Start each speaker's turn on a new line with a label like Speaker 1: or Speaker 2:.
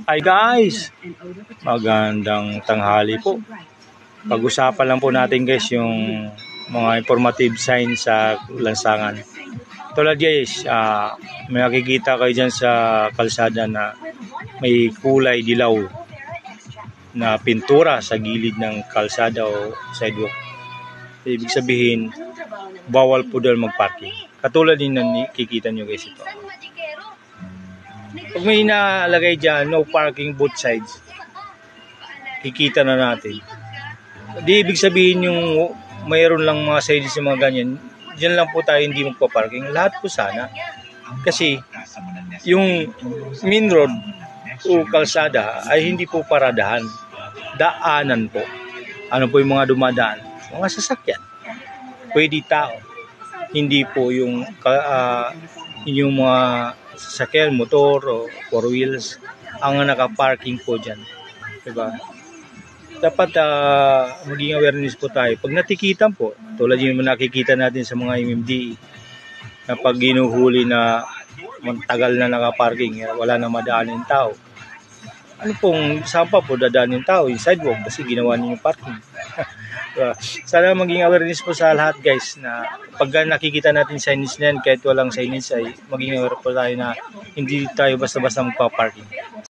Speaker 1: Hi guys! Magandang tanghali po. Pag-usapan lang po natin guys yung mga informative signs sa lansangan. Tulad guys, may nakikita kayo dyan sa kalsada na may kulay dilaw na pintura sa gilid ng kalsada o sidewalk. Ibig sabihin, bawal po doon mag-parking. Katulad din na nakikita nyo guys ito. Pag may nalagay dyan, no parking both sides, kikita na natin. Di ibig sabihin yung mayroon lang mga sides yung mga ganyan, dyan lang po tayo hindi magpa-parking. Lahat po sana. Kasi yung main road o kalsada ay hindi po paradahan. Daanan po. Ano po yung mga dumadaan? Mga sasakyan. Pwede tao. Hindi po yung mga sasakyan, motor o four wheels ang naka-parking po dyan. Diba? Dapat maging awareness po tayo. Pag natikitan po, tulad yung nakikita natin sa mga MMDA na pag ginuhuli na matagal na naka-parking, wala na madaanin tao. Ano pong, saan pa po dadaanin tao? Yung sidewalk kasi ginawa niyo yung parking. Diba? Sana maging awareness po sa lahat guys na pag nakikita natin signage na yan, kahit walang signage ay maging aware po tayo na hindi tayo basta-basta magpa-parking.